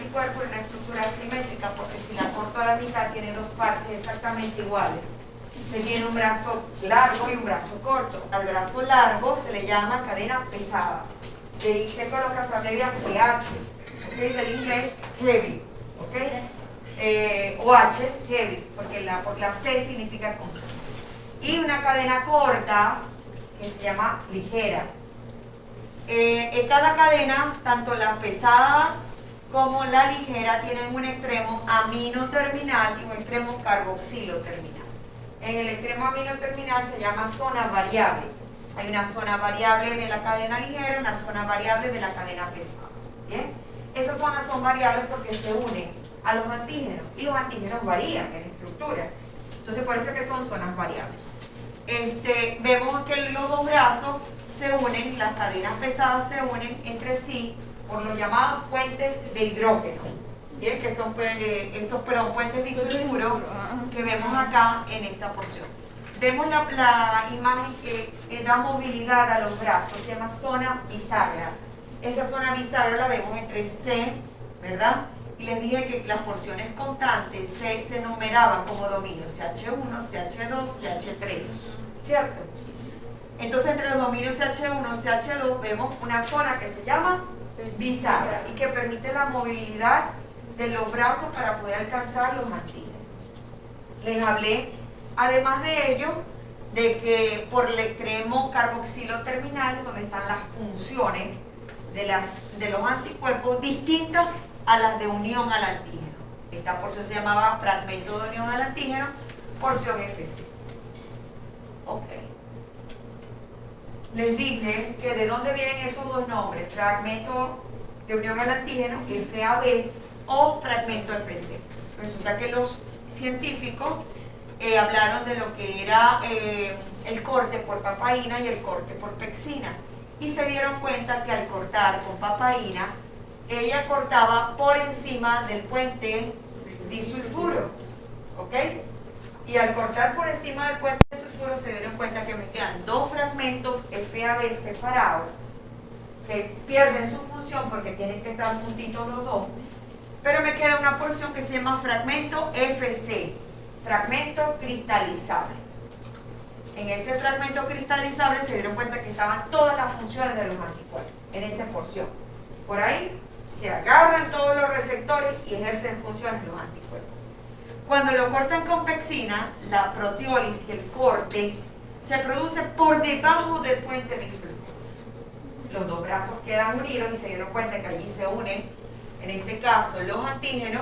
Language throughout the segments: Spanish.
anticuerpo en una estructura asimétrica, porque si la corto a la mitad tiene dos partes exactamente iguales. Se tiene un brazo largo y un brazo corto. Al brazo largo se le llama cadena pesada. De ahí se coloca, se abrevia CH, ¿okay? Del inglés heavy, ¿okay? O H, heavy, porque la C significa constante. Y una cadena corta que se llama ligera. En cada cadena, tanto la pesada como la ligera tienen un extremo amino terminal y un extremo carboxilo terminal. En el extremo amino terminal se llama zona variable. Hay una zona variable de la cadena ligera y una zona variable de la cadena pesada. ¿Bien? Esas zonas son variables porque se unen a los antígenos y los antígenos varían en estructura. Entonces por eso es que son zonas variables. Vemos que los dos brazos se unen, las cadenas pesadas se unen entre sí por los llamados puentes de hidrógeno, ¿bien? Que son estos puentes disulfuro que vemos acá en esta porción. Vemos la imagen que da movilidad a los brazos, se llama zona bisagra. Esa zona bisagra la vemos entre C, ¿verdad? Y les dije que las porciones constantes se numeraban como dominios CH1, CH2, CH3, ¿cierto? Entonces entre los dominios CH1 y CH2 vemos una zona que se llama bisagra y que permite la movilidad de los brazos para poder alcanzar los antígenos. Les hablé, además de ello, de que por el extremo carboxilo terminal, donde están las funciones de los anticuerpos distintas a las de unión al antígeno. Esta porción se llamaba fragmento de unión al antígeno, porción FC. Ok. Les dije que de dónde vienen esos dos nombres, fragmento de unión al antígeno, FAB, o fragmento FC. Resulta que los científicos hablaron de lo que era el corte por papaína y el corte por pexina, y se dieron cuenta que al cortar con papaína, ella cortaba por encima del puente disulfuro, ¿ok? Y al cortar por encima del puente disulfuro se dieron cuenta que me quedan dos fragmentos FAB separados, que pierden su función porque tienen que estar juntitos los dos, pero me queda una porción que se llama fragmento FC, fragmento cristalizable. En ese fragmento cristalizable se dieron cuenta que estaban todas las funciones de los anticuerpos, en esa porción. Por ahí se agarran todos los receptores y ejercen funciones los anticuerpos. Cuando lo cortan con pexina, la proteólisis, el corte, se produce por debajo del puente disulfuro. Los dos brazos quedan unidos y se dieron cuenta que allí se unen, en este caso, los antígenos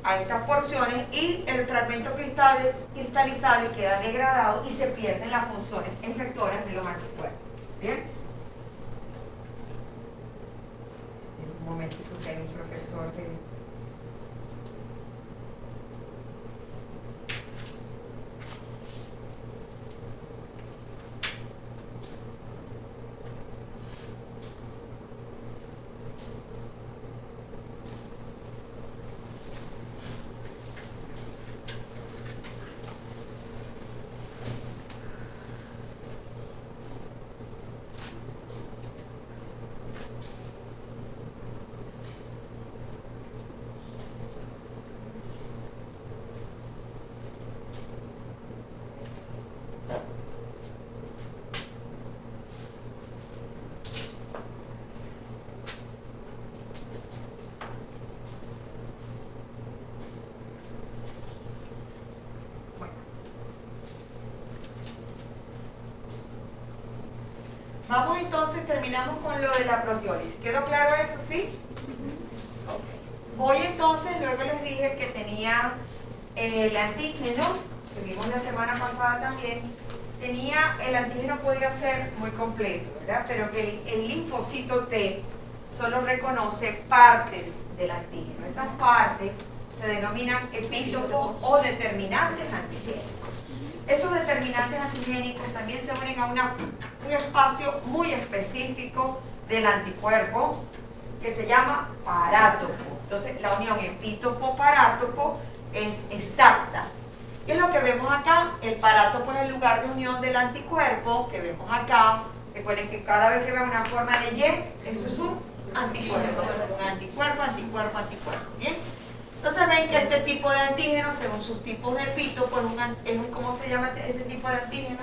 a estas porciones, y el fragmento cristalizable queda degradado y se pierden las funciones efectoras de los anticuerpos. ¿Bien? Un momentito, que hay un profesor de... Vamos entonces, terminamos con lo de la proteólisis. ¿Quedó claro eso, sí? Okay. Hoy entonces, luego les dije que tenía el antígeno, que vimos la semana pasada también, el antígeno podía ser muy completo, ¿verdad? Pero que el linfocito T solo reconoce partes del antígeno. Esas partes se denominan epítopos o determinantes antigénicos. Esos determinantes antigénicos también se unen a un espacio muy específico del anticuerpo que se llama parátopo. Entonces la unión epítopo-parátopo es exacta. ¿Qué es lo que vemos acá? El parátopo es el lugar de unión del anticuerpo que vemos acá. Recuerden que cada vez que veo una forma de Y, eso es un anticuerpo. Un anticuerpo, anticuerpo. anticuerpo, anticuerpo. Bien. Entonces ven que este tipo de antígeno, según sus tipos de epítopo, ¿cómo se llama este tipo de antígeno?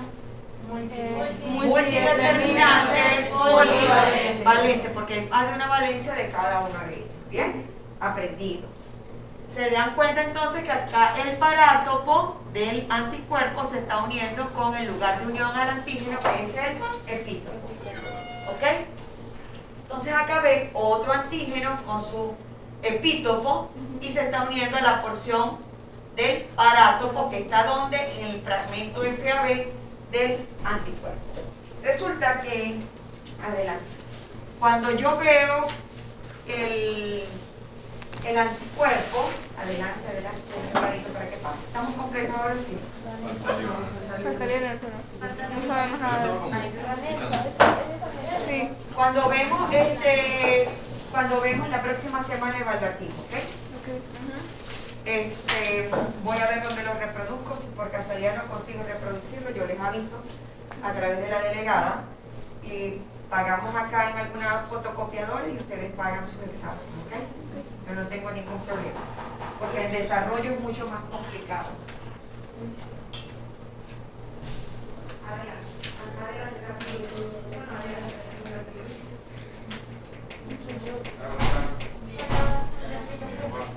Multideterminante, polivalente, porque hay una valencia de cada uno de ellos. Bien, aprendido. Se dan cuenta entonces que acá el parátopo del anticuerpo se está uniendo con el lugar de unión al antígeno, que es el epítopo. ¿Ok? Entonces acá ven otro antígeno con su epítopo y se está uniendo a la porción del parátopo que está donde, en el fragmento FAB del anticuerpo. Resulta que, adelante, cuando yo veo el anticuerpo, adelante, para que pase. ¿Estamos completos ahora sí? No sabemos nada. Sí. Cuando vemos la próxima semana evaluativa, ¿ok? Voy a ver dónde lo reproduzco. Si por casualidad no consigo reproducirlo, yo les aviso a través de la delegada y pagamos acá en alguna fotocopiadora y ustedes pagan sus exámenes, ¿ok? Yo no tengo ningún problema, porque el desarrollo es mucho más complicado. Adelante,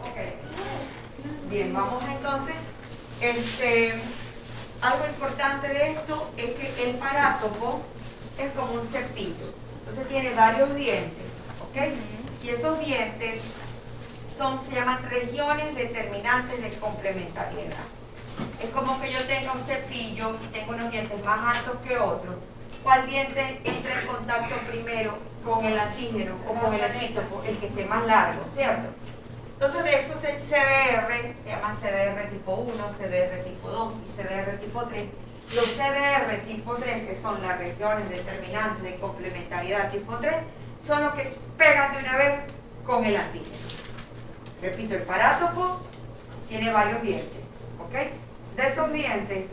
okay. Bien, vamos entonces. Algo importante de esto es que el parátopo es como un cepillo. Entonces tiene varios dientes, ¿ok? Y esos dientes se llaman regiones determinantes de complementariedad. Es como que yo tenga un cepillo y tengo unos dientes más altos que otros. ¿Cuál diente entra en contacto primero con el antígeno o con el epítopo? El que esté más largo, ¿cierto? Entonces de esos CDR, se llama CDR tipo 1, CDR tipo 2 y CDR tipo 3. Los CDR tipo 3, que son las regiones determinantes de complementariedad tipo 3, son los que pegan de una vez con el antígeno. Repito, el parátopo tiene varios dientes, ¿ok? De esos dientes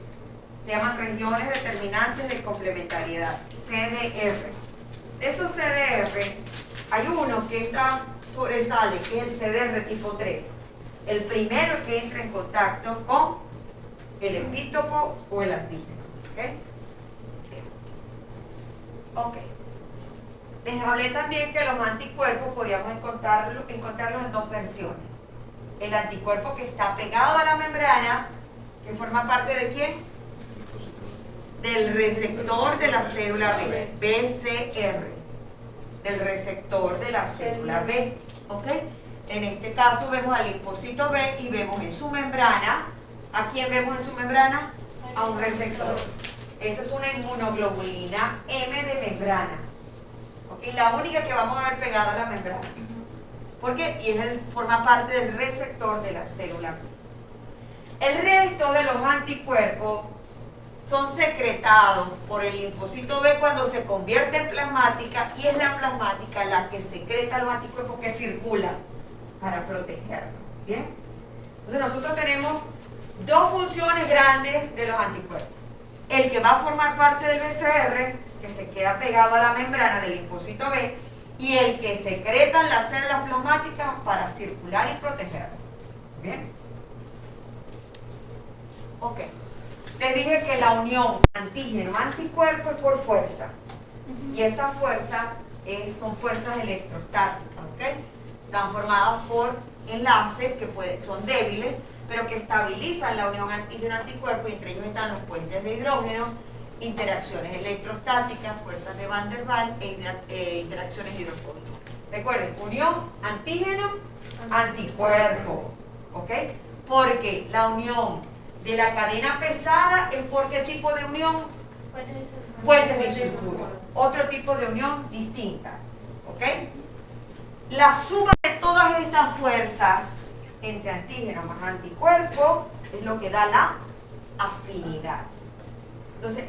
se llaman regiones determinantes de complementariedad, CDR. De esos CDR hay uno que sobresale, que es el CDR tipo 3. El primero que entra en contacto con el epítopo o el antígeno, ¿ok? Ok. Les hablé también que los anticuerpos podíamos encontrarlos en dos versiones. El anticuerpo que está pegado a la membrana, que forma parte de ¿quién? Del receptor de la célula B, BCR, del receptor de la célula B, ¿ok? En este caso vemos al linfocito B y vemos en su membrana, ¿a quién vemos en su membrana? A un receptor. Esa es una inmunoglobulina M de membrana. ¿Okay? La única que vamos a ver pegada a la membrana. ¿Por qué? Y forma parte del receptor de la célula B. El resto de los anticuerpos son secretados por el linfocito B cuando se convierte en plasmática, y es la plasmática la que secreta los anticuerpos que circulan para protegernos. ¿Bien? Entonces nosotros tenemos dos funciones grandes de los anticuerpos. El que va a formar parte del BCR, que se queda pegado a la membrana del linfocito B, y el que secretan las células plasmáticas para circular y protegernos. ¿Bien? Ok. Les dije que la unión antígeno-anticuerpo es por fuerza. Y esas fuerzas son fuerzas electrostáticas, ¿ok? Están formadas por enlaces que son débiles, pero que estabilizan la unión antígeno-anticuerpo, y entre ellos están los puentes de hidrógeno, interacciones electrostáticas, fuerzas de Van der Waals e interacciones hidrofóbicas. Recuerden, unión antígeno-anticuerpo, ¿ok? Porque la unión de la cadena pesada es por qué tipo de unión? Puentes disulfuro. Otro tipo de unión distinta, ¿ok? La suma de todas estas fuerzas entre antígeno más anticuerpo es lo que da la afinidad. Entonces,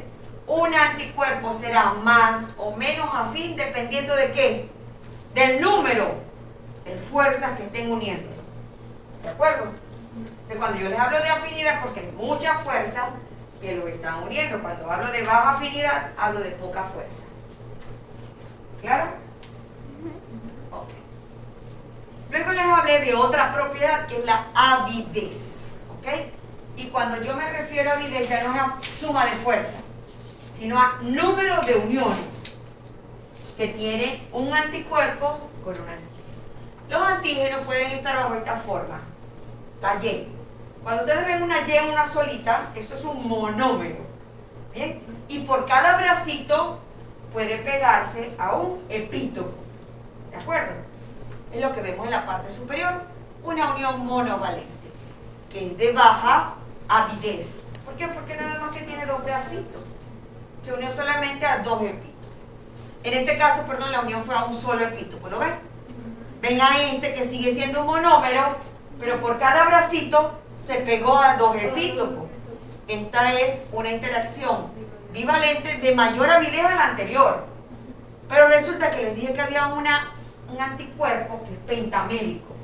un anticuerpo será más o menos afín dependiendo de qué, del número de fuerzas que estén uniendo. ¿De acuerdo? Entonces, cuando yo les hablo de afinidad, porque hay muchas fuerzas que lo están uniendo. Cuando hablo de baja afinidad, hablo de poca fuerza. ¿Claro? Ok. Luego les hablé hablé de otra propiedad que es la avidez, ¿ok? Y cuando yo me refiero a avidez ya no es a suma de fuerzas, sino a número de uniones que tiene un anticuerpo con un antígeno. Los antígenos pueden estar bajo esta forma, la Y. Cuando ustedes ven una Y en una solita, esto es un monómero, ¿bien? Y por cada bracito puede pegarse a un epítopo, ¿de acuerdo? Es lo que vemos en la parte superior, una unión monovalente, que es de baja avidez. ¿Por qué? Porque nada más que tiene dos bracitos. Se unió solamente a dos epítopos. En este caso, perdón, la unión fue a un solo epítopo, ¿lo ven? Ven a este que sigue siendo un monómero, pero por cada bracito se pegó a dos epítopos. Esta es una interacción bivalente de mayor avidez a la anterior. Pero resulta que les dije que había un anticuerpo que es pentamélico,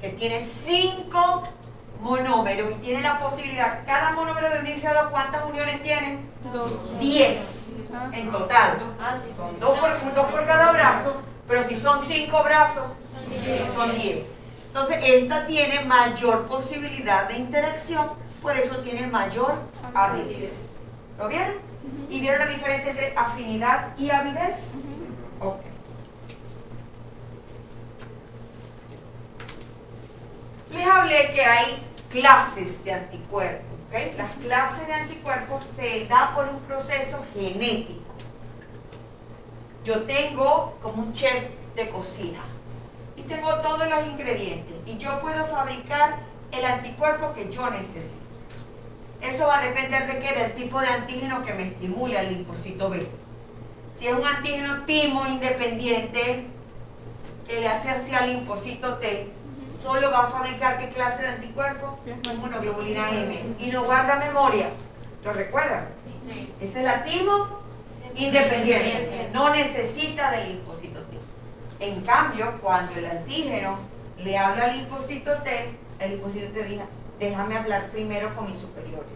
que tiene 5 monómeros y tiene la posibilidad, cada monómero de unirse a dos, ¿cuántas uniones tiene? 10 en total. Son 2 por cada brazo, pero si son 5 brazos, son 10. Entonces esta tiene mayor posibilidad de interacción, por eso tiene mayor avidez. ¿Lo vieron? ¿Y vieron la diferencia entre afinidad y avidez? Ok. Les hablé que hay clases de anticuerpos, ¿ok? Las clases de anticuerpos se da por un proceso genético. Yo tengo como un chef de cocina y tengo todos los ingredientes y yo puedo fabricar el anticuerpo que yo necesito. Eso va a depender de qué, del tipo de antígeno que me estimule al linfocito B. Si es un antígeno timo independiente que le hace así al linfocito T, solo va a fabricar qué clase de anticuerpo, inmunoglobulina M, y no guarda memoria. ¿Lo recuerdan? Sí. Ese es la timo independiente, no necesita del linfocito T. En cambio, cuando el antígeno le habla al linfocito T, el linfocito T dice: déjame hablar primero con mis superiores.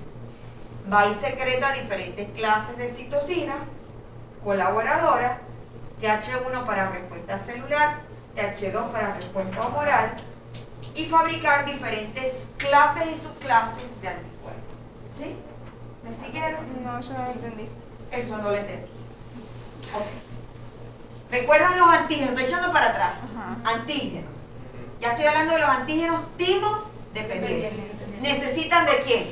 Va y secreta diferentes clases de citocina colaboradora, TH1 para respuesta celular, TH2 para respuesta humoral, y fabricar diferentes clases y subclases de anticuerpos. ¿Sí? ¿Me siguieron? No, eso no lo entendí. Eso no lo entendí. Okay. ¿Recuerdan los antígenos? Estoy echando para atrás. Antígenos. Ya estoy hablando de los antígenos timo dependientes. ¿Necesitan de quién?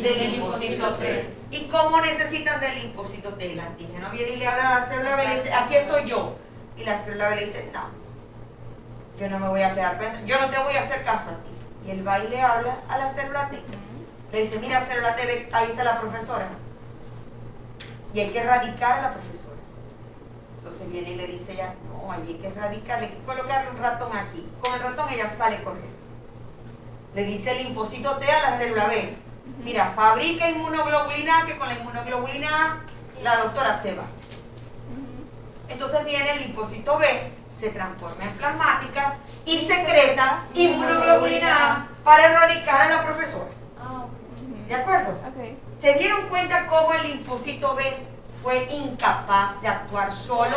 Del linfocito T. ¿Y cómo necesitan del linfocito T? El antígeno viene y le habla a la célula B y le dice: aquí estoy yo. Y la célula B le dice: no, yo no me voy a quedar, yo no te voy a hacer caso a ti. Y él va y le habla a la célula T. Le dice: mira, célula T, ahí está la profesora. Y hay que erradicar a la profesora. Entonces viene y le dice ella: no, ahí hay que erradicarle, hay que colocarle un ratón aquí. Con el ratón ella sale corriendo. Le dice el linfocito T a la célula B: mira, fabrica inmunoglobulina A, que con la inmunoglobulina A la doctora se va. Entonces viene el linfocito B, se transforma en plasmática y secreta inmunoglobulina A para erradicar a la profesora. ¿De acuerdo? Okay. ¿Se dieron cuenta cómo el linfocito B fue incapaz de actuar solo?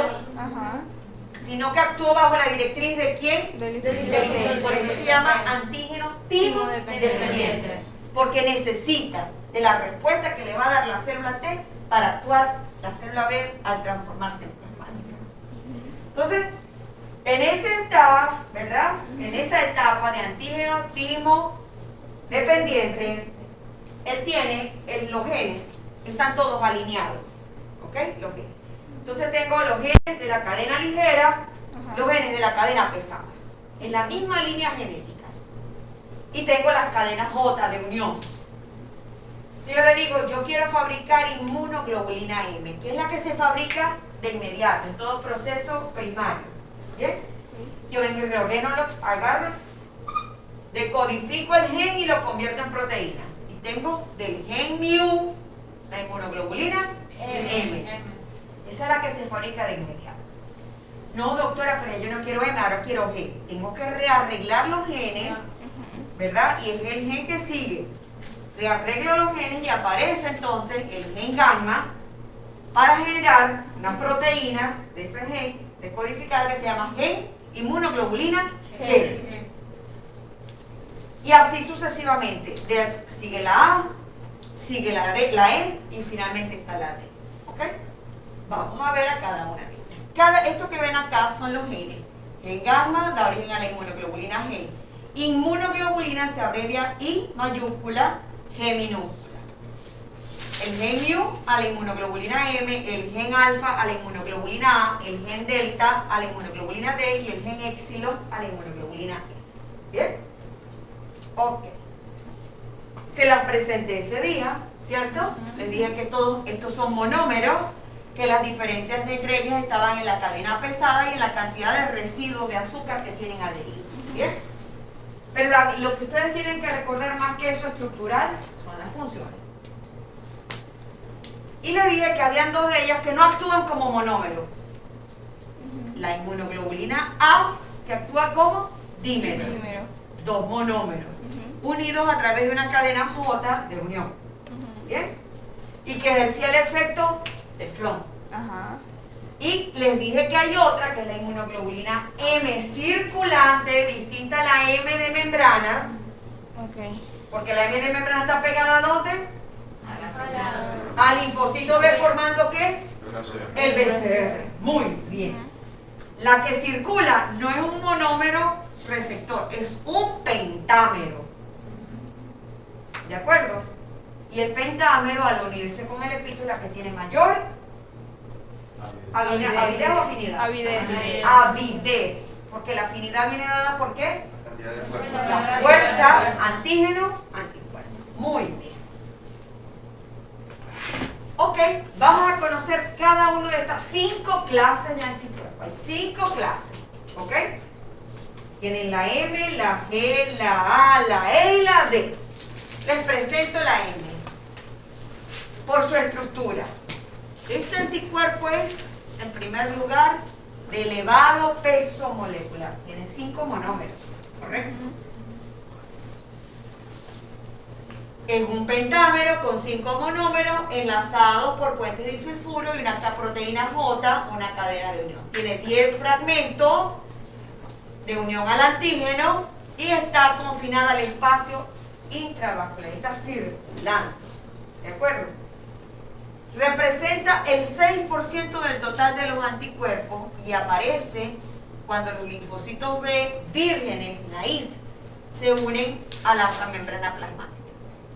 Sino que actuó bajo la directriz de ¿quién? Del linfocito. Por eso se llama antígeno timo dependiente. Porque necesita de la respuesta que le va a dar la célula T para actuar la célula B al transformarse en plasmática. Entonces, en esa etapa, ¿verdad? En esa etapa de antígeno timo dependiente, él tiene los genes, están todos alineados, ¿ok? Los genes. Entonces tengo los genes de la cadena ligera, los genes de la cadena pesada, en la misma línea genética. Y tengo las cadenas J de unión. Si yo le digo: yo quiero fabricar inmunoglobulina M, que es la que se fabrica de inmediato, en todo proceso primario. ¿Bien? Yo vengo y reordeno, agarro, decodifico el gen y lo convierto en proteína. Y tengo del gen mu, la inmunoglobulina M. Esa es la que se fabrica de inmediato. No, doctora, pero yo no quiero M, ahora quiero G. Tengo que rearreglar los genes, ¿verdad? Y es el gen que sigue. Rearreglo los genes y aparece entonces el gen gamma para generar una proteína de ese gen decodificada que se llama gen inmunoglobulina G. Y así sucesivamente. Sigue la A, sigue la E y finalmente está la D. ¿Ok? Vamos a ver a cada una de ellas. Esto que ven acá son los genes. Gen gamma da origen a la inmunoglobulina G. Inmunoglobulina se abrevia I mayúscula, G minúscula. El gen mu a la inmunoglobulina M, el gen alfa a la inmunoglobulina A, el gen delta a la inmunoglobulina D y el gen épsilon a la inmunoglobulina E. ¿Bien? Ok. Se las presenté ese día, ¿cierto? Les dije que todos estos son monómeros, que las diferencias entre ellas estaban en la cadena pesada y en la cantidad de residuos de azúcar que tienen adheridos. ¿Bien? Pero lo que ustedes tienen que recordar más que eso estructural son las funciones. Y le dije que habían dos de ellas que no actúan como monómero. La inmunoglobulina A, que actúa como dímero. Dos monómeros. Unidos a través de una cadena J de unión. ¿Bien? Y que ejercía el efecto teflón. Y les dije que hay otra, que es la inmunoglobulina M circulante, distinta a la M de membrana. Porque la M de membrana está pegada ¿a dónde? Al linfocito B, formando ¿qué? El BCR. Muy bien. La que circula no es un monómero receptor, es un pentámero. ¿De acuerdo? Y el pentámero, al unirse con el epítola, que tiene mayor avidez o afinidad. Avidez. Porque la afinidad viene dada por ¿qué? La fuerza, antígeno, anticuerpo. Muy bien. Ok, vamos a conocer cada una de estas 5 clases de anticuerpos. Hay 5 clases. ¿Ok? Tienen la M, la G, la A, la E y la D. Les presento la M por su estructura. Este anticuerpo es, en primer lugar, de elevado peso molecular. Tiene 5 monómeros, ¿correcto? Es un pentámero con 5 monómeros enlazados por puentes disulfuro y una proteína J, una cadena de unión. Tiene 10 fragmentos de unión al antígeno y está confinada al espacio intravascular, está circulante. ¿De acuerdo? Representa el 6% del total de los anticuerpos y aparece cuando los linfocitos B vírgenes, naïf, se unen a la membrana plasmática.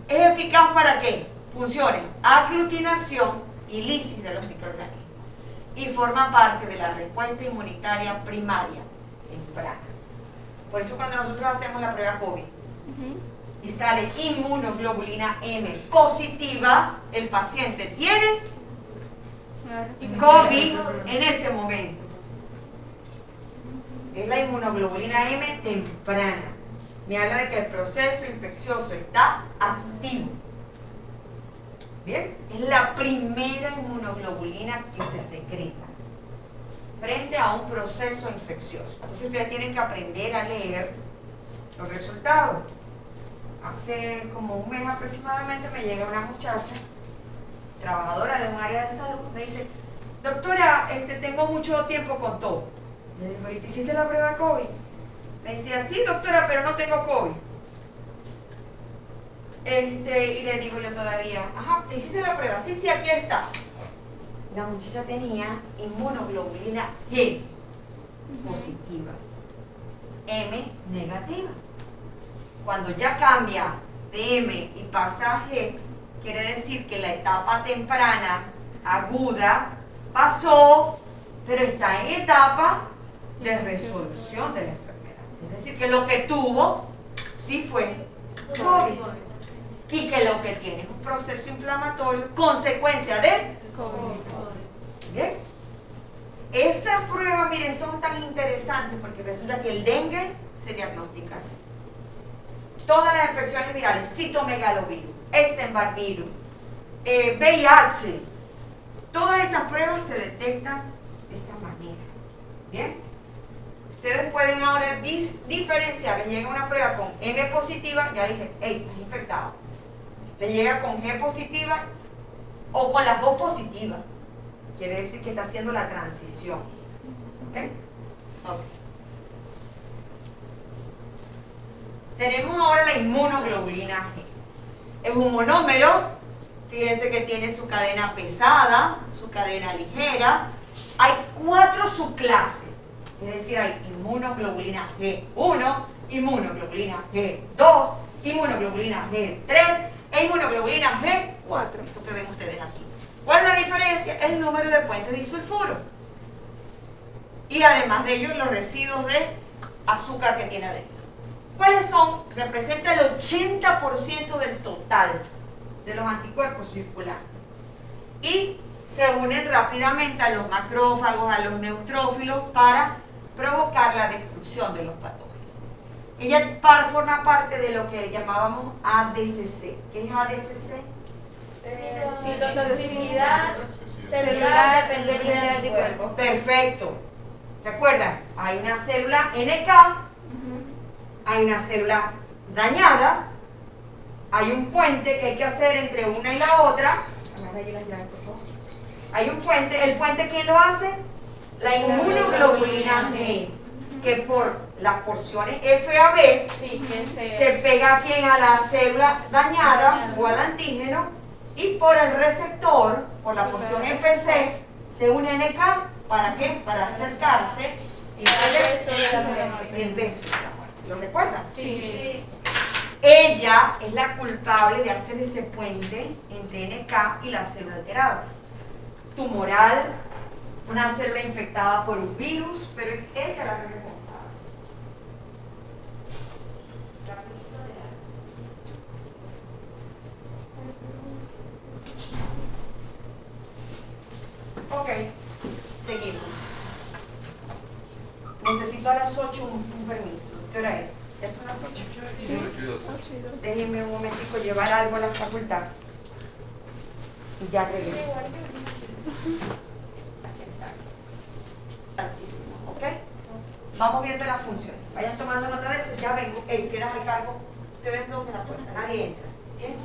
¿Es eficaz para qué? Funciones, aglutinación y lisis de los microorganismos. Y forma parte de la respuesta inmunitaria primaria, temprana. Por eso cuando nosotros hacemos la prueba COVID y sale inmunoglobulina M positiva, el paciente tiene COVID en ese momento. Es la inmunoglobulina M temprana. Me habla de que el proceso infeccioso está activo. ¿Bien? Es la primera inmunoglobulina que se secreta frente a un proceso infeccioso. Entonces ustedes tienen que aprender a leer los resultados. Hace como un mes aproximadamente me llega una muchacha, trabajadora de un área de salud, me dice, doctora, tengo mucho tiempo con todo. Le digo, ¿y te hiciste la prueba COVID? Me decía, sí, doctora, pero no tengo COVID. Y le digo yo todavía, ajá, ¿te hiciste la prueba? Sí, sí, aquí está. La muchacha tenía inmunoglobulina G positiva, M negativa. Cuando ya cambia de M y pasa a G, quiere decir que la etapa temprana, aguda, pasó, pero está en etapa de resolución de la enfermedad. Es decir, que lo que tuvo sí fue COVID. Y que lo que tiene es un proceso inflamatorio, consecuencia de COVID. ¿Bien? Esas pruebas, miren, son tan interesantes porque resulta que el dengue se diagnostica así. Todas las infecciones virales, citomegalovirus, Epstein-Barr virus, VIH, todas estas pruebas se detectan de esta manera. ¿Bien? Ustedes pueden ahora diferenciar. Les llega una prueba con M positiva, ya dicen, hey, estás infectado. Le llega con G positiva o con las dos positivas. Quiere decir que está haciendo la transición. ¿Ok? Ok. Tenemos ahora la inmunoglobulina G. Es un monómero, fíjense que tiene su cadena pesada, su cadena ligera. Hay 4 subclases, es decir, hay inmunoglobulina G1, inmunoglobulina G2, inmunoglobulina G3 e inmunoglobulina G4, esto que ven ustedes aquí. ¿Cuál es la diferencia? El número de puentes disulfuro. Y además de ello, los residuos de azúcar que tiene adentro. ¿Cuáles son? Representa el 80% del total de los anticuerpos circulantes. Y se unen rápidamente a los macrófagos, a los neutrófilos, para provocar la destrucción de los patógenos. Ella forma parte de lo que llamábamos ADCC. ¿Qué es ADCC? Citotoxicidad celular dependiente de anticuerpos. Perfecto. ¿Recuerdan? Hay una célula NK, hay una célula dañada, hay un puente que hay que hacer entre una y la otra. Hay un puente. ¿El puente quién lo hace? La inmunoglobulina G, que por las porciones F a B se pega aquí a la célula dañada o al antígeno, y por el receptor, por la porción FC, se une NK. ¿Para qué? Para acercarse y darle el beso de la muerte. ¿Lo recuerdas? Sí. Ella es la culpable de hacer ese puente entre NK y la célula alterada. Tumoral, una célula infectada por un virus, pero es ella la responsable. Ok, seguimos. Necesito a las 8 un permiso. ¿Qué hora es? ¿Ya son las 8? Sí. Déjenme un momentico llevar algo a la facultad. Y ya regreso. Altísimo, ¿ok? Vamos viendo las funciones. Vayan tomando nota de eso. Ya vengo. Quedas al cargo. Ustedes dos de la puerta. Nadie entra. ¿Bien?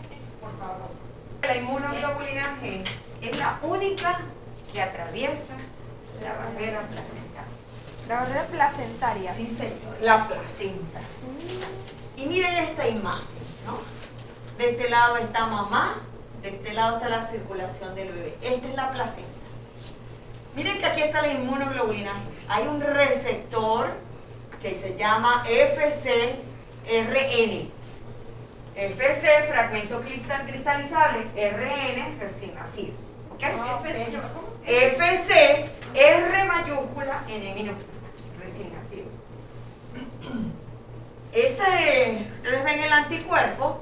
Por favor. La inmunoglobulina G es la única que atraviesa la barrera placentaria. La barrera placentaria. Sí, señor. La placenta. Y miren esta imagen, ¿no? De este lado está mamá, de este lado está la circulación del bebé. Esta es la placenta. Miren que aquí está la inmunoglobulina G. Hay un receptor que se llama FcRn. FC, fragmento cristalizable, RN, recién nacido. ¿Ok? FC, R mayúscula, N minúscula, recién nacido. Ustedes ven el anticuerpo,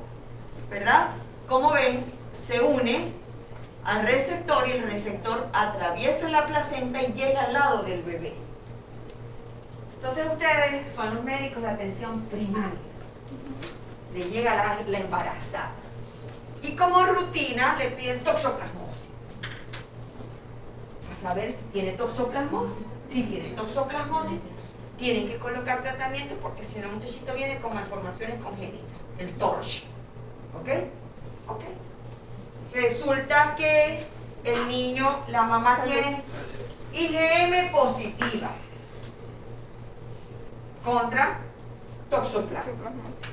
¿verdad? Como ven, se une al receptor y el receptor atraviesa la placenta y llega al lado del bebé. Entonces ustedes son los médicos de atención primaria. Le llega la embarazada. Y como rutina le piden toxoplasmosis. Para saber si tiene toxoplasmosis. Si tiene toxoplasmosis, tienen que colocar tratamiento porque si no el muchachito viene con malformaciones congénitas. El TORCH. ¿Ok? Ok. Resulta que el niño, la mamá tiene IgM positiva contra toxoplasmosis.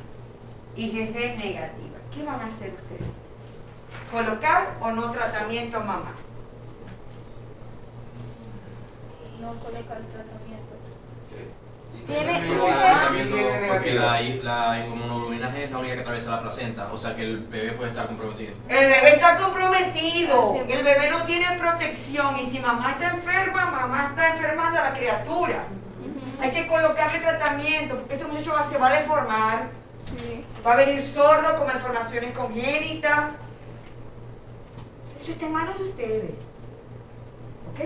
IgG negativa. ¿Qué van a hacer ustedes? ¿Colocar o no tratamiento a mamá? No colocar tratamiento. Porque la inmunoglobulina G es la única que atraviesa la placenta, o sea que el bebé puede estar comprometido. El bebé está comprometido, el bebé no tiene protección y si mamá está enferma, mamá está enfermando a la criatura. Hay que colocarle tratamiento porque ese muchacho se va a deformar. Sí. Va a venir sordo con malformaciones congénitas. Eso está en manos de ustedes. ¿Ok?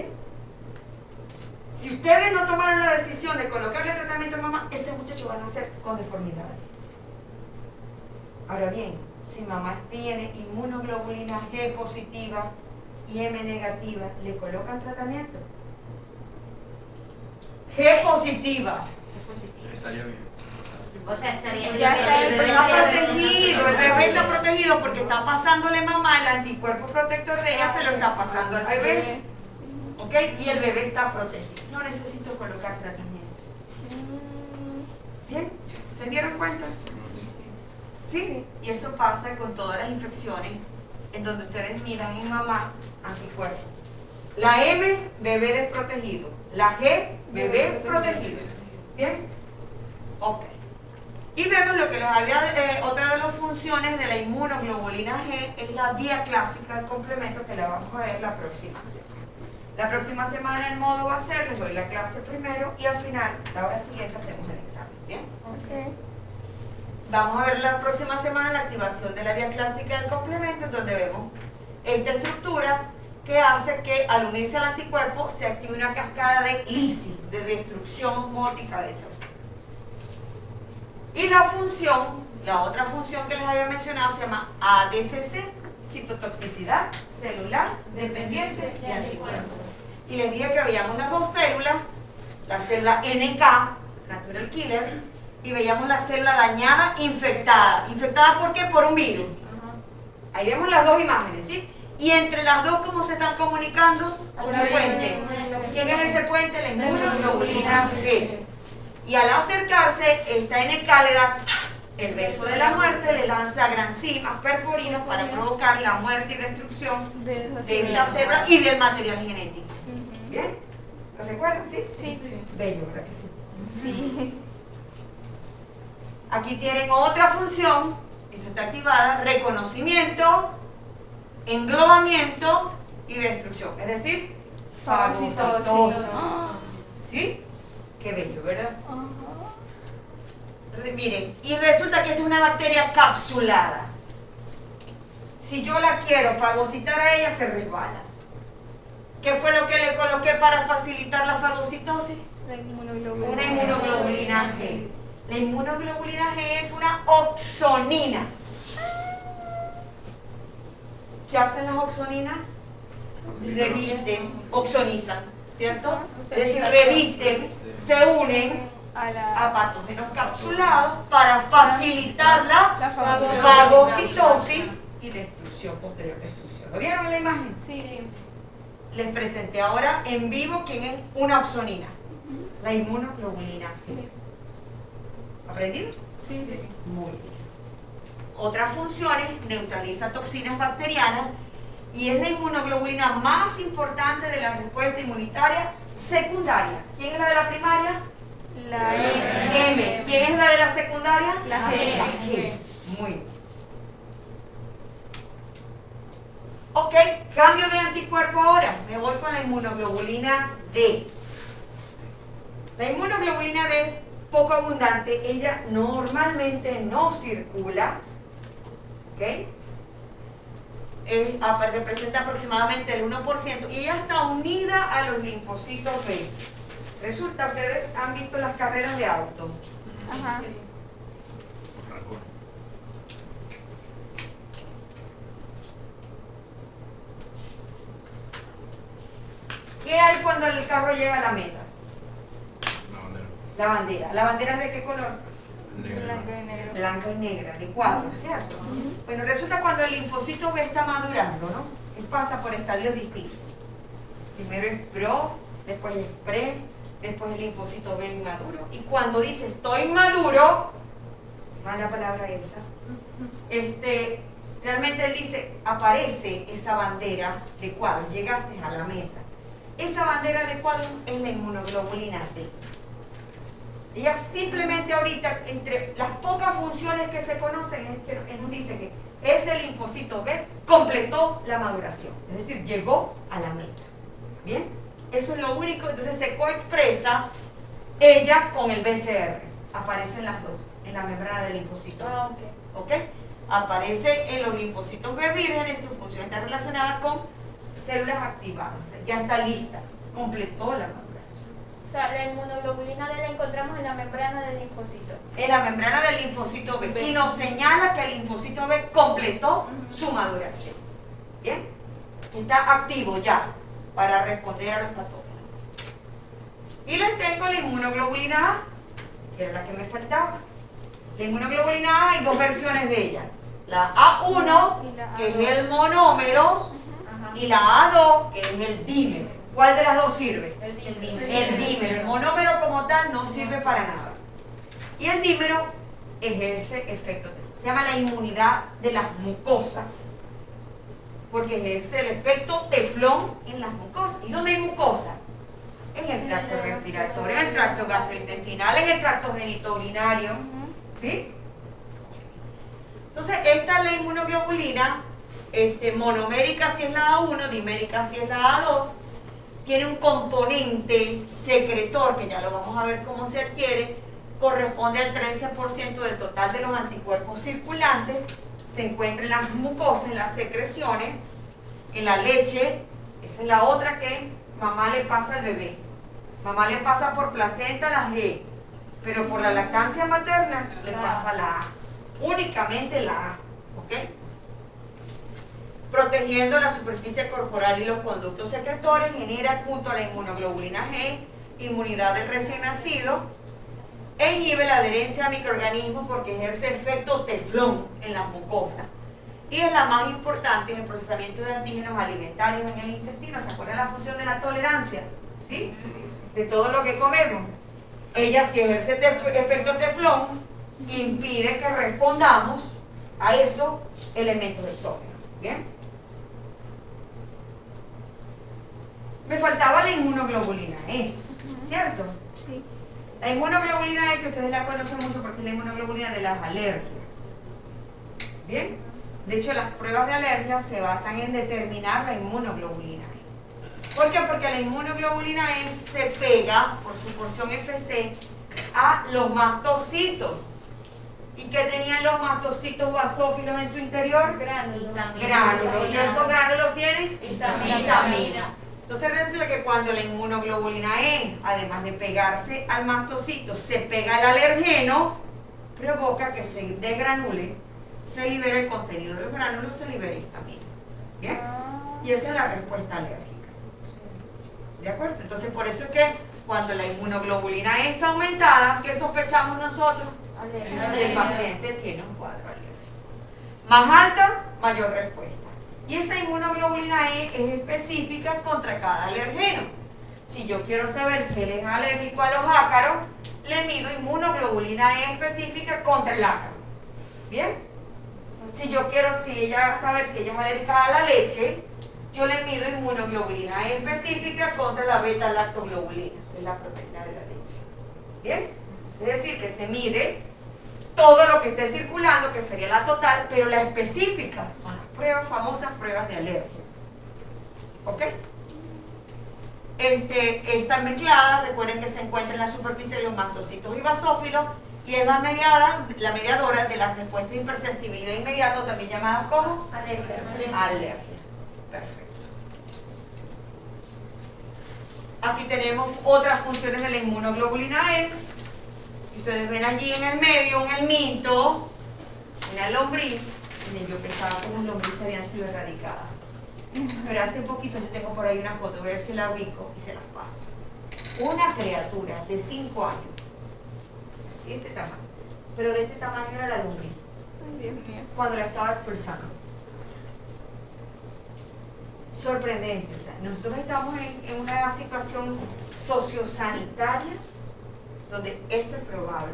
Si ustedes no tomaron la decisión de colocarle tratamiento a mamá, ese muchacho va a nacer con deformidades. Ahora bien, si mamá tiene inmunoglobulina G positiva y M negativa, ¿le colocan tratamiento? G positiva. Estaría bien. O sea, estaría Ya está el bebé Está estaría protegido, el bebé está protegido porque está pasándole mamá el anticuerpo protector de ella, se lo está pasando al bebé. ¿Ok? Y el bebé está protegido. No necesito colocar tratamiento. ¿Bien? ¿Se dieron cuenta? ¿Sí? Y eso pasa con todas las infecciones en donde ustedes miran en mamá anticuerpos. La M, bebé desprotegido. La G, bebé protegido. ¿Bien? Ok. Y vemos lo que les había, otra de las funciones de la inmunoglobulina G es la vía clásica del complemento, que la vamos a ver la próxima semana. La próxima semana el modo va a ser, les doy la clase primero y al final, la hora siguiente, hacemos el examen. ¿Bien? Ok. Vamos a ver la próxima semana la activación de la vía clásica del complemento, en donde vemos esta estructura que hace que al unirse al anticuerpo se active una cascada de lysis, de destrucción osmótica de esas. Y la función, la otra función que les había mencionado se llama ADCC, citotoxicidad celular dependiente de anticuerpos. Y les dije que veíamos las dos células, la célula NK, natural killer, y veíamos la célula dañada, infectada. ¿Infectada por qué? Por un virus. Ahí vemos las dos imágenes, ¿sí? Y entre las dos, ¿cómo se están comunicando? Por un puente. ¿Quién es ese puente? La inmunoglobulina G. Y al acercarse, esta NK le da el beso de la muerte, le lanza granzimas, perforinos para provocar la muerte y destrucción de esta célula y del material genético. ¿Bien? ¿Lo recuerdan? ¿Sí? Sí. Bello, ¿verdad que sí? Sí. Aquí tienen otra función, esta está activada, reconocimiento, englobamiento y destrucción. Es decir, fagocitosis. ¿Sí? Qué bello, ¿verdad? Miren, y resulta que esta es una bacteria capsulada. Si yo la quiero fagocitar a ella, se resbala. ¿Qué fue lo que le coloqué para facilitar la fagocitosis? La inmunoglobulina. Una inmunoglobulina G. La inmunoglobulina G es una oxonina. ¿Qué hacen las oxoninas? Revisten, oxonizan, ¿cierto? Es decir, revisten, se unen a patógenos capsulados para facilitar la fagocitosis y destrucción, posterior destrucción. ¿Lo vieron en la imagen? Sí. Les presenté ahora en vivo quién es una oxonina, la inmunoglobulina G. ¿Aprendido? Sí. Muy bien. Otras funciones, neutraliza toxinas bacterianas y es la inmunoglobulina más importante de la respuesta inmunitaria secundaria. ¿Quién es la de la primaria? La M. M. ¿Quién es la de la secundaria? La G. La G. Muy bien. Ok, cambio de anticuerpo ahora. Me voy con la inmunoglobulina D. La inmunoglobulina D, poco abundante, ella normalmente no circula. ¿Ok? Representa aproximadamente el 1% y ella está unida a los linfocitos B. Resulta, ustedes han visto las carreras de auto. Ajá. ¿Qué hay cuando el carro llega a la meta? La bandera. La bandera. ¿La bandera es de qué color? Blanco y negro. Blanca y negra, de cuadro, ¿cierto? Bueno, resulta cuando el linfocito B está madurando, ¿no? Él pasa por estadios distintos. Primero es pro, después es pre, después el linfocito B inmaduro. Y cuando dice estoy maduro, mala palabra esa, realmente él dice, aparece esa bandera de cuadro, llegaste a la meta. Esa bandera de cuadro es la inmunoglobulina D. Ella simplemente ahorita, entre las pocas funciones que se conocen, es que nos dice que ese linfocito B completó la maduración, es decir, llegó a la meta. ¿Bien? Eso es lo único, entonces se coexpresa ella con el BCR. Aparecen las dos en la membrana del linfocito. ¿Ok? Aparece en los linfocitos B vírgenes, su función está relacionada con células activadas, o sea, ya está lista, completó la maduración. O sea, la inmunoglobulina D la encontramos en la membrana del linfocito. En la membrana del linfocito B y nos señala que el linfocito B completó su maduración. ¿Bien? Está activo ya para responder a los patógenos. Y les tengo la inmunoglobulina A, que era la que me faltaba. La inmunoglobulina A hay dos versiones de ella. La A1, que es el monómero, y la A2, que es el dímero. ¿Cuál de las dos sirve? El dímero. El dímero. El monómero como tal no sirve para nada. Y el dímero ejerce efecto teflón. Se llama la inmunidad de las mucosas, porque ejerce el efecto teflón en las mucosas. ¿Y dónde hay mucosa? En el tracto respiratorio, en el tracto gastrointestinal, en el tracto genitourinario. ¿Sí? Entonces, esta es la inmunoglobulina, monomérica si es la A1, dimérica si es la A2, tiene un componente secretor, que ya lo vamos a ver cómo se adquiere, corresponde al 13% del total de los anticuerpos circulantes, se encuentra en las mucosas, en las secreciones, en la leche. Esa es la otra que mamá le pasa al bebé. Mamá le pasa por placenta la G, pero por la lactancia materna le pasa la A. Únicamente la A, ¿ok? Protegiendo la superficie corporal y los conductos secretores, genera junto a la inmunoglobulina G inmunidad del recién nacido e inhibe la adherencia a microorganismos porque ejerce efecto teflón en las mucosas. Y es la más importante en el procesamiento de antígenos alimentarios en el intestino. ¿Se acuerdan la función de la tolerancia? ¿Sí? De todo lo que comemos. Ella, si ejerce efecto teflón, impide que respondamos a esos elementos exógenos. ¿Bien? Me faltaba la inmunoglobulina E, ¿cierto? Sí. La inmunoglobulina E, que ustedes la conocen mucho porque es la inmunoglobulina de las alergias. ¿Bien? De hecho, las pruebas de alergia se basan en determinar la inmunoglobulina E. ¿Por qué? Porque la inmunoglobulina E se pega por su porción FC a los mastocitos. ¿Y qué tenían los mastocitos basófilos en su interior? Gránulos. Gránulos. ¿Y esos gránulos tienen? Vitamina. Entonces resulta que cuando la inmunoglobulina E, además de pegarse al mastocito, se pega al alergeno, provoca que se degranule, se libera el contenido de los gránulos, se libera histamina. ¿Bien? Y esa es la respuesta alérgica. ¿De acuerdo? Entonces por eso es que cuando la inmunoglobulina E está aumentada, ¿qué sospechamos nosotros? El paciente tiene un cuadro alérgico. Más alta, mayor respuesta. Y esa inmunoglobulina E es específica contra cada alergeno. Si yo quiero saber si él es alérgico a los ácaros, le mido inmunoglobulina E específica contra el ácaro. ¿Bien? Si yo quiero saber si ella es alérgica a la leche, yo le mido inmunoglobulina E específica contra la beta-lactoglobulina, que es la proteína de la leche. ¿Bien? Es decir, que se mide todo lo que esté circulando, que sería la total, pero la específica son las pruebas, famosas pruebas de alergia. ¿Ok? Esta mezclada, recuerden que se encuentra en la superficie de los mastocitos y basófilos y es la mediadora de la respuesta de hipersensibilidad inmediata, también llamada como Alergia. alergia. Perfecto. Aquí tenemos otras funciones de la inmunoglobulina E. Ustedes ven allí en el medio un helminto, una lombriz. Miren, yo pensaba que las lombrices habían sido erradicadas. Pero hace poquito yo tengo por ahí una foto, a ver si la ubico y se las paso. Una criatura de 5 años, así de este tamaño, pero de este tamaño era la lombriz, cuando la estaba expulsando. Sorprendente, o sea, nosotros estamos en una situación sociosanitaria donde esto es probable.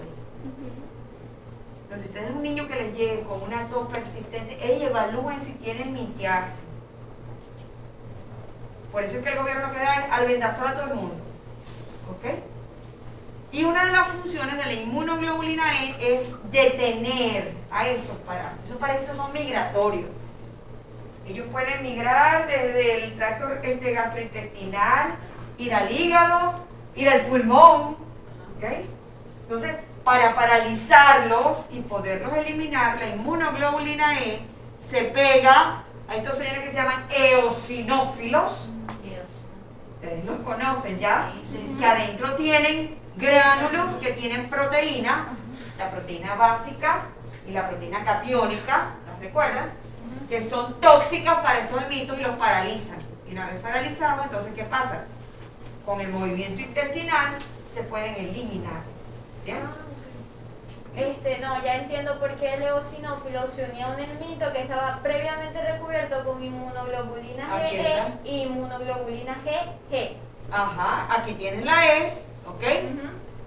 Donde ustedes un niño que les llegue con una tos persistente, evalúen si tienen mintiarse. Por eso es que el gobierno queda albendazol a todo el mundo. ¿Ok? Y una de las funciones de la inmunoglobulina E es detener a esos parásitos. Esos parásitos son migratorios. Ellos pueden migrar desde el tracto gastrointestinal, ir al hígado, ir al pulmón. ¿Okay? Entonces, para paralizarlos y poderlos eliminar, la inmunoglobulina E se pega a estos señores que se llaman eosinófilos. Ustedes los conocen ya, que adentro tienen gránulos que tienen proteína, la proteína básica y la proteína catiónica, ¿las recuerdan? Que son tóxicas para estos helmintos y los paralizan. Y una vez paralizados, entonces, ¿qué pasa? Con el movimiento intestinal se pueden eliminar. ¿Bien? No, ya entiendo por qué el eosinófilo se unía a un helminto que estaba previamente recubierto con inmunoglobulina GE y inmunoglobulina GG. Ajá, aquí tienes la E, ¿ok?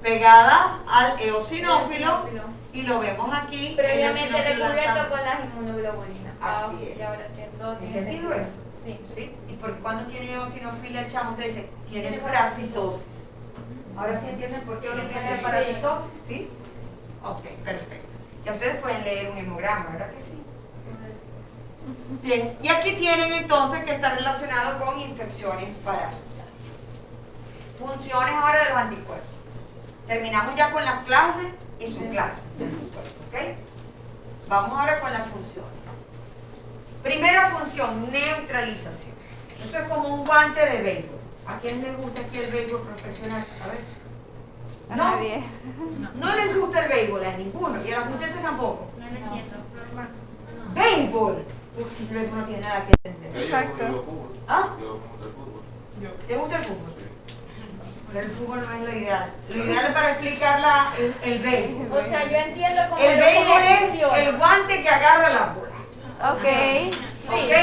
Pegada al eosinófilo y lo vemos aquí. Previamente el recubierto eosinofilo con las inmunoglobulinas. Así es. Y ahora todo tiene ¿Entendido sentido. eso? Sí. ¿Sí? Y porque cuando tiene eosinofila el chamo, usted dice, tiene parasitosis. Ahora sí entienden por qué uno empieza de parasitosis, ¿sí? Ok, perfecto. Ya ustedes pueden leer un hemograma, ¿verdad que sí? Bien, y aquí tienen entonces que está relacionado con infecciones parásitarias. Funciones ahora de los anticuerpos. Terminamos ya con las clases y su clase de anticuerpos, ¿ok? Vamos ahora con las funciones. Primera función, neutralización. Eso es como un guante de béisbol. ¿A quién les gusta aquí el béisbol profesional? A ver. No, no les gusta el béisbol a ninguno y a las muchachas tampoco. No lo entiendo. Normal. Béisbol. Uf, si el béisbol no tiene nada que entender. Exacto. ¿Ah? Yo como del fútbol. ¿Te gusta el fútbol? Pero el fútbol no es lo ideal. Lo ideal es para explicar el béisbol. O sea, yo entiendo cómo El béisbol es funciona. el guante que agarra la bola. Ok. Sí. ¿Ok?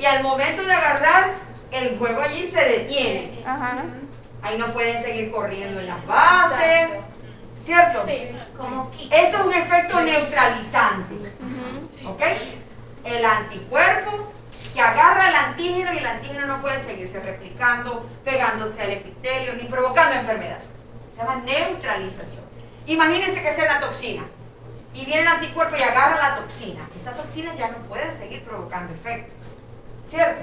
Y al momento de agarrar, el juego allí se detiene. Ajá. Ahí no pueden seguir corriendo en las bases. Exacto. ¿Cierto? Sí. Como Kiko. Eso es un efecto neutralizante. ¿Ok? El anticuerpo que agarra el antígeno y el antígeno no puede seguirse replicando, pegándose al epitelio ni provocando enfermedad. Se llama neutralización. Imagínense que sea una toxina y viene el anticuerpo y agarra la toxina. Esa toxina ya no puede seguir provocando efecto. ¿Cierto?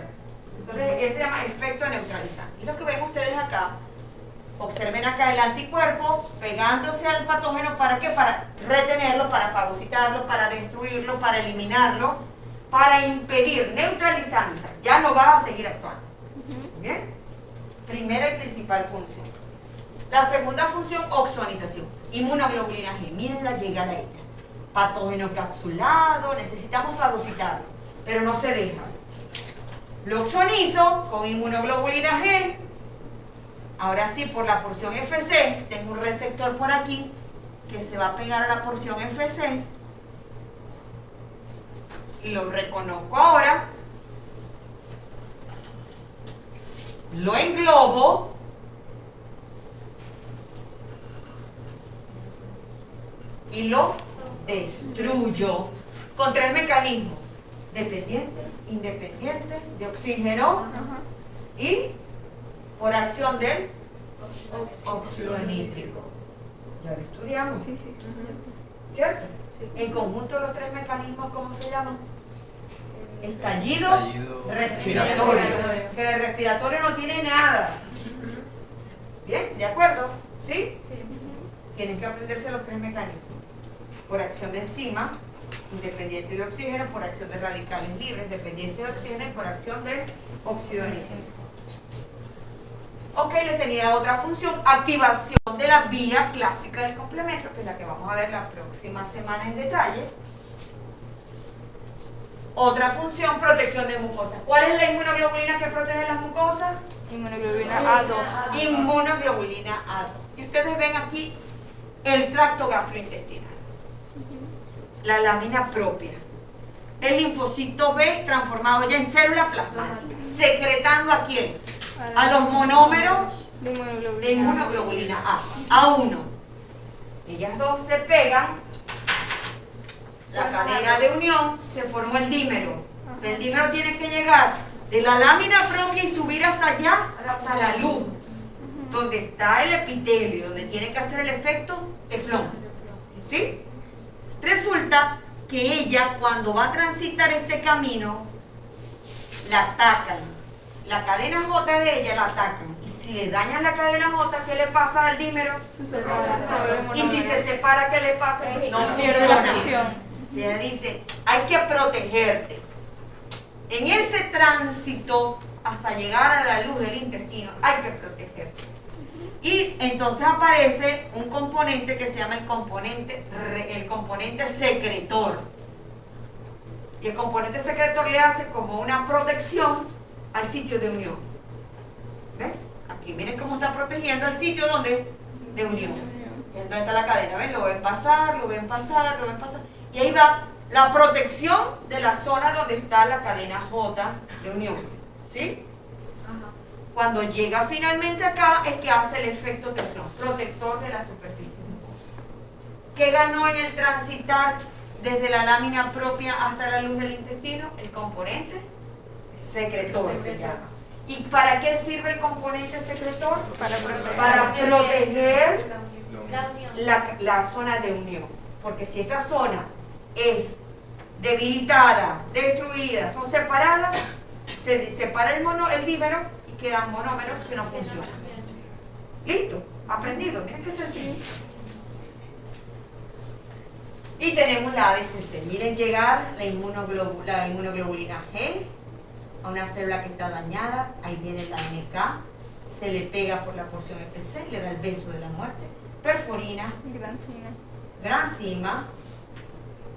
Entonces, ese se llama efecto neutralizante. Y lo que ven ustedes acá, observen acá el anticuerpo pegándose al patógeno, ¿para qué? Para retenerlo, para fagocitarlo, para destruirlo, para eliminarlo, para impedir, neutralizando. O sea, ya no va a seguir actuando. ¿Bien? Primera y principal función. La segunda función, oxonización. Inmunoglobulina G. Miren la llegada a ella. Patógeno encapsulado, necesitamos fagocitarlo, pero no se deja. Lo oxonizo con inmunoglobulina G. Ahora sí, por la porción FC, tengo un receptor por aquí que se va a pegar a la porción FC y lo reconozco ahora, lo englobo y lo destruyo con tres mecanismos: dependiente, independiente, de oxígeno y por acción del óxido nítrico. Ya lo estudiamos. Sí, sí. ¿Cierto? En conjunto los tres mecanismos, ¿cómo se llaman? Estallido respiratorio. Que de respiratorio no tiene nada. ¿Bien? ¿De acuerdo? ¿Sí? Tienen que aprenderse los tres mecanismos. Por acción de enzima, independiente de oxígeno, por acción de radicales libres, dependiente de oxígeno y por acción de óxido nítrico. Ok, le tenía otra función, activación de la vía clásica del complemento, que es la que vamos a ver la próxima semana en detalle. Otra función, protección de mucosas. ¿Cuál es la inmunoglobulina que protege las mucosas? Inmunoglobulina A2. Inmunoglobulina A2. Y ustedes ven aquí el tracto gastrointestinal, la lámina propia, el linfocito B transformado ya en célula plasmática, secretando ¿a quién? A los monómeros de inmunoglobulina A, A1. Ellas dos se pegan, la cadena de unión, se formó el dímero. El dímero tiene que llegar de la lámina propia y subir hasta allá, hasta la luz, donde está el epitelio, donde tiene que hacer el efecto teflón. ¿Sí? Resulta que ella, cuando va a transitar este camino, la atacan. La cadena J de ella la atacan. Y si le dañan la cadena J, ¿qué le pasa al dímero? Y si se separa, ¿qué le pasa? No Pierde la funciona. función. Ella dice, hay que protegerte. En ese tránsito hasta llegar a la luz del intestino, hay que protegerte. Y entonces aparece un componente que se llama el componente secretor. Y el componente secretor le hace como una protección al sitio de unión. ¿Ven? Aquí miren cómo está protegiendo el sitio donde de unión. Donde está la cadena, ¿ven? Lo ven pasar, lo ven pasar, lo ven pasar. Y ahí va la protección de la zona donde está la cadena J de unión. ¿Sí? Cuando llega finalmente acá es que hace el efecto teflón, protector de la superficie mucosa. ¿Qué ganó en el transitar desde la lámina propia hasta la luz del intestino? El componente secretor se llama. ¿Y para qué sirve el componente secretor? Para proteger la zona de unión. Porque si esa zona es debilitada, destruida, son separadas, se separa el dímero y quedan monómeros que no funcionan. ¿Listo? ¿Aprendido? Miren qué sencillo. Y tenemos la ADCC. Miren llegar la inmunoglobulina G a una célula que está dañada. Ahí viene la NK. Se le pega por la porción FC, le da el beso de la muerte. Perforina. Granzima.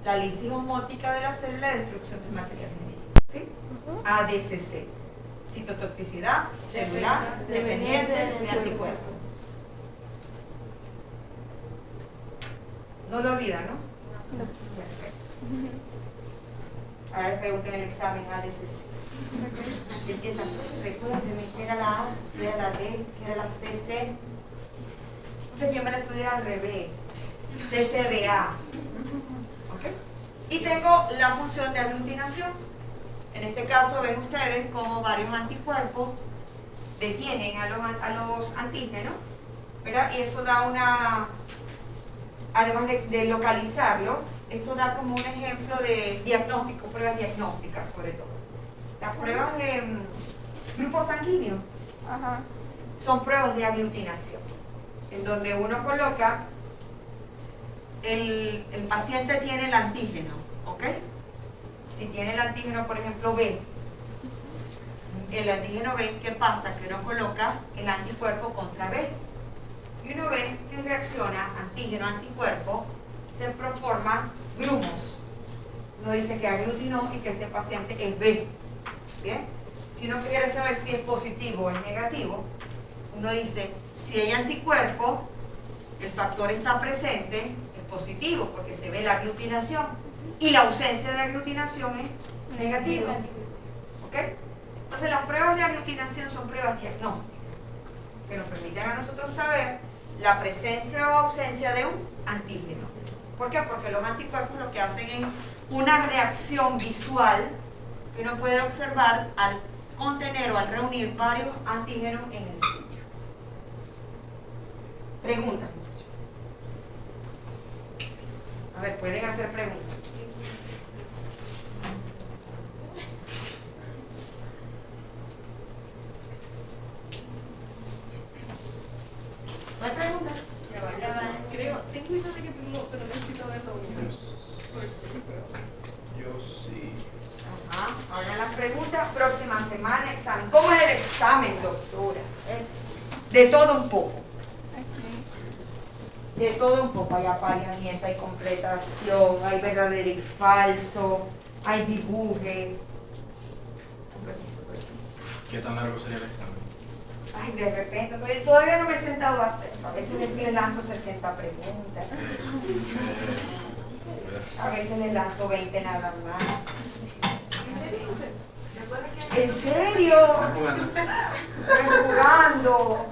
La lisis osmótica de la célula de destrucción del material genético. ¿Sí? ADCC. Citotoxicidad celular dependiente de anticuerpos. No lo olvidan, ¿no? Perfecto. Ahora les pregunto en el examen ADCC. Y empiezan, recuérdenme, ¿qué era la A? ¿Qué era la D? ¿Qué era la CC? Entonces yo me la estudié al revés. CCDA. ¿Ok? Y tengo la función de aglutinación. En este caso ven ustedes cómo varios anticuerpos detienen a los antígenos, ¿verdad? Y eso da una, además de localizarlo, esto da como un ejemplo de diagnóstico, pruebas diagnósticas sobre todo. Las pruebas de grupo sanguíneo son pruebas de aglutinación, en donde uno coloca, el paciente tiene el antígeno, ¿ok? Si tiene el antígeno, por ejemplo, B, el antígeno B, ¿qué pasa? Que uno coloca el anticuerpo contra B. Y uno ve si reacciona antígeno-anticuerpo, se forman grumos. Uno dice que aglutinó y que ese paciente es B. ¿Bien? Si uno quiere saber si es positivo o es negativo, uno dice, si hay anticuerpo, el factor está presente, es positivo porque se ve la aglutinación. Y la ausencia de aglutinación es negativa. ¿Ok? Entonces las pruebas de aglutinación son pruebas diagnósticas que nos permiten a nosotros saber la presencia o ausencia de un antígeno. ¿Por qué? Porque los anticuerpos lo que hacen es una reacción visual que uno puede observar al contener o al reunir varios antígenos en el sitio. Preguntas, muchachos. A ver, pueden hacer preguntas. ¿No hay preguntas? Creo, tengo idea de que tengo, pero necesito verlo. Yo sí. Ajá. Ahora las preguntas, próxima semana, examen. ¿Cómo es el examen, doctora? De todo un poco. De todo un poco. Hay apareamiento, hay completación, hay verdadero y falso, hay dibuje. ¿Qué tan largo sería el examen? Ay, de repente, todavía no me he sentado a hacerlo. A veces les lanzo 60 preguntas. A veces les lanzo 20 nada más. ¿En serio? ¿Estás jugando? Estoy jugando.